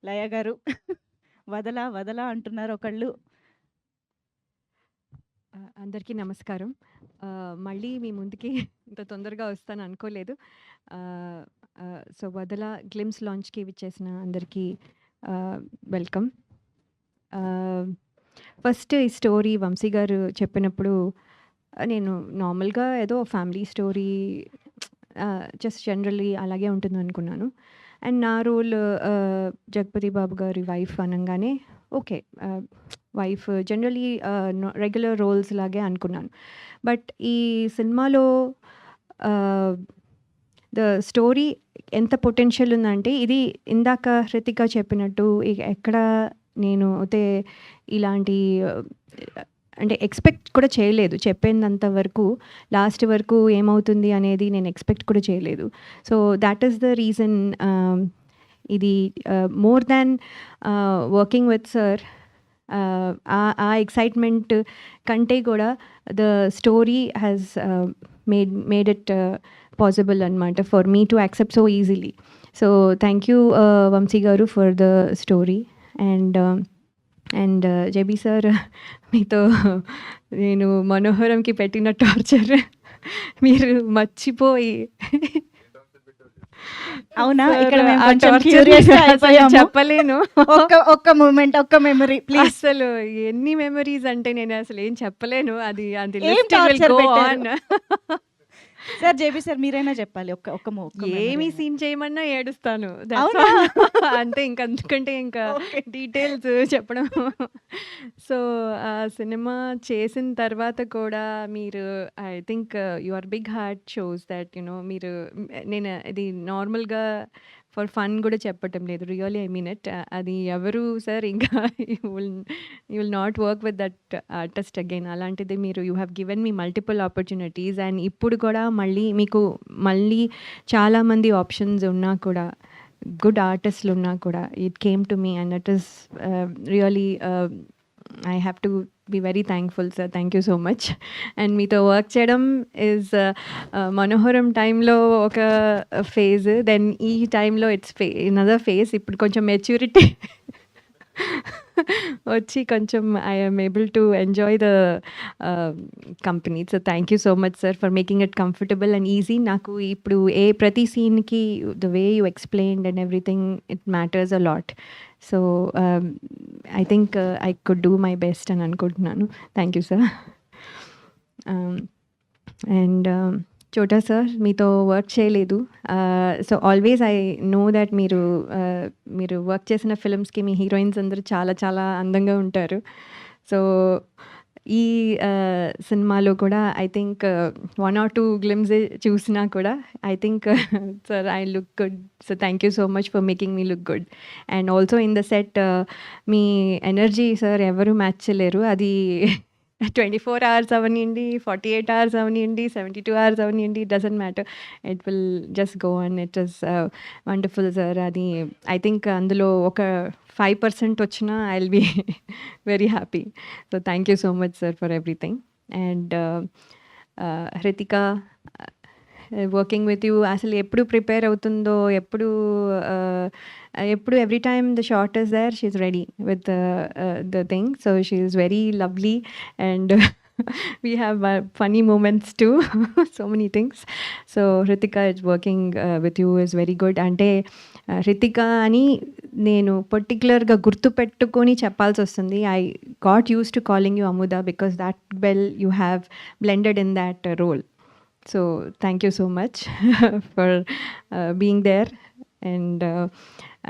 లయ గారు వదలా వదలా అంటున్నారు ఒకళ్ళు. అందరికీ నమస్కారం. మళ్ళీ మీ ముందుకి ఇంత తొందరగా వస్తాను అనుకోలేదు. సో, 'వదల' గ్లిమ్స్ లాంచ్‌కి విచ్చేసిన అందరికీ వెల్కమ్. ఫస్ట్ ఈ స్టోరీ వంశీ గారు చెప్పినప్పుడు నేను నార్మల్‌గా ఏదో ఫ్యామిలీ స్టోరీ జస్ట్ జనరల్లీ అలాగే ఉంటుందనుకున్నాను. అండ్ నా రోల్ జగపతి బాబు గారి వైఫ్ అనంగానే okay. Wife generally regular roles లాగే అనుకున్నాను. బట్ ఈ సినిమాలో ద స్టోరీ ఎంత పొటెన్షియల్ ఉందంటే, ఇది ఇందాక హృతిక చెప్పినట్టు ఎక్కడ నేను అయితే ఇలాంటి అంటే ఎక్స్‌పెక్ట్ కూడా చేయలేదు. చెప్పేంత వరకు లాస్ట్ వరకు ఏమవుతుంది అనేది నేను ఎక్స్‌పెక్ట్ కూడా చేయలేదు. So, that is the reason ఇది more than working with sir ఆ ఎక్సైట్‌మెంట్ కంటే కూడా the story has made it possible అనమాట for me to accept so easily. So, thank you Vamsi garu for the story. And JB sir, మీతో నేను మనోహరంకి పెట్టిన torture మీరు మర్చిపోయి అవునా? Sir, ఇక్కడ మేము ఆ కొంచెం torture క్యూరియస్‌గా అసలు అయిపోయాము. చెప్పలేను. ఒక్క మూమెంట్, ఒక్క మెమరీ ప్లీజ్. అసలు ఎన్ని మెమరీస్ అంటే నేను అసలు ఏం చెప్పలేను. అది అది ఏం లిస్ట్ విల్ టార్చర్ గో పెట్టారు? ఆన్. సార్ జేబీ సార్ మీరైనా చెప్పాలి. ఒక్క ఏమి సీన్ చేయమన్నా ఏడుస్తాను. అవునా? అంతే, ఇంక అందుకంటే ఇంకా ఓకే. డీటెయిల్స్ చెప్పడం. సో, ఆ సినిమా చేసిన తర్వాత కూడా మీరు I think your big heart shows that మీరు నేను ఇది నార్మల్‌గా ఫర్ ఫన్ కూడా చెప్పటం లేదు. Really I mean it. అది ఎవరు సార్ ఇంకా you will not work with that artist again. అలాంటిది మీరు you have given me multiple opportunities. And ఇప్పుడు కూడా మీకు మళ్ళీ చాలామంది ఆప్షన్స్ ఉన్నా కూడా, గుడ్ ఆర్టిస్టులు ఉన్నా కూడా, it came to me and that is really I have to be very thankful sir. Thank you so much. And మీతో వర్క్ చేయడం ఈజ్ మనోహరం టైంలో ఒక ఫేజ్, దెన్ ఈ టైంలో ఇట్స్ అనదర్ ఫేజ్. ఇప్పుడు కొంచెం మెచ్యూరిటీ వచ్చి కొంచెం I am able to enjoy the company. So thank you so much sir for making it comfortable and easy. నాకు ఇప్పుడు ప్రతి సీన్కి the way you explained and everything it matters a lot. So I think I could do my best అని అనుకుంటున్నాను. Thank you sir. And Chota sir, మీతో work చేయలేదు. So always I know that మీరు work చేసిన ఫిల్మ్స్కి మీ హీరోయిన్స్ అందరూ చాలా చాలా అందంగా ఉంటారు. సో ఈ సినిమాలో కూడా ఐ థింక్ 1 or 2 గ్లిమ్స్ చూసినా కూడా I think sir I look good. So thank you so much for making me look good. And also in the set మీ ఎనర్జీ సార్ ఎవరు మ్యాచ్ చేయలేరు. అది 24 hours అవనియండి, 48 hours అవనియండి, 72 hours అవనియండి, doesn't matter. It will just go on. It is wonderful sir. అది I think అందులో ఒక 5% వచ్చినా I will be very happy. So thank you so much sir for everything. And Hrithika, working with you అసలు ఎప్పుడు prepare అవుతుందో, ఎప్పుడు every time the shot is there, she is ready with the thing. So she is very lovely and we have funny moments too. So many things. So Hritika is working with you is very good. అంటే హృతిక అని నేను పర్టికులర్గా గుర్తుపెట్టుకొని చెప్పాల్సి వస్తుంది. I got used to calling you Amudha because that well you have blended in that role. So thank you so much for being there.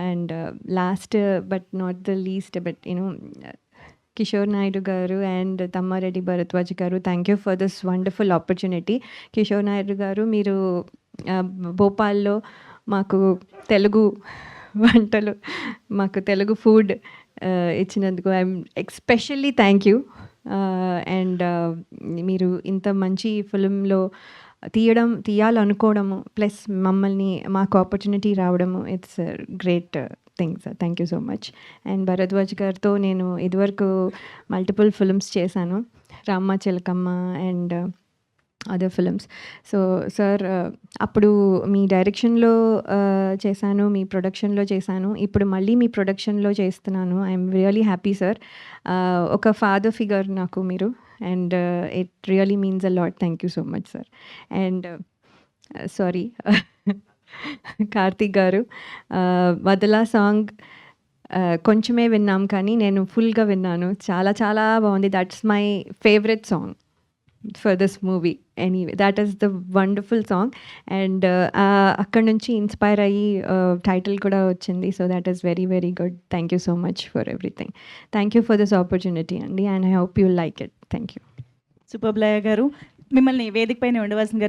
And last but not the least, but Kishore Naidu garu and Tammareddy Bharadwaj garu, thank you for this wonderful opportunity. Kishore Naidu garu, మీరు భోపాల్లో మాకు తెలుగు వంటలు, మాకు Telugu food ఇచ్చినందుకు I'm especially thank you. And మీరు ఇంత మంచి ఫిలింలో తీయాలనుకోవడము plus మమ్మల్ని మాకు ఆపర్చునిటీ రావడము, it's great thing sir. Thank you so much. And Bharadwaj గారితో నేను ఇదివరకు మల్టిపుల్ ఫిల్మ్స్ చేశాను, రామ్మ చిలకమ్మ and other films. So sir అప్పుడు మీ డైరెక్షన్‌లో చేశాను, మీ ప్రొడక్షన్‌లో చేశాను. ఇప్పుడు మళ్ళీ మీ ప్రొడక్షన్‌లో చేస్తున్నాను. I'm really happy sir. ఒక ఫాదర్ ఫిగర్ నాకు మీరు. And it really means a lot. Thank you so much sir. And sorry Karthik గారు, 'వదలా' సాంగ్ కొంచెమే విన్నాం కానీ నేను ఫుల్‌గా విన్నాను. చాలా చాలా బాగుంది. That's my favourite song for this movie. Anyway that is the wonderful song. And అక్కడి నుంచి ఇన్స్పైర్ అయ్యి టైటిల్ కూడా వచ్చింది. So that is very very good. Thank you so much for everything. Thank you for this opportunity అండి. And I hope you like it. Thank you. Superb Laya garu, మిమ్మల్ని వేదిక పైన ఉండవలసిందిగా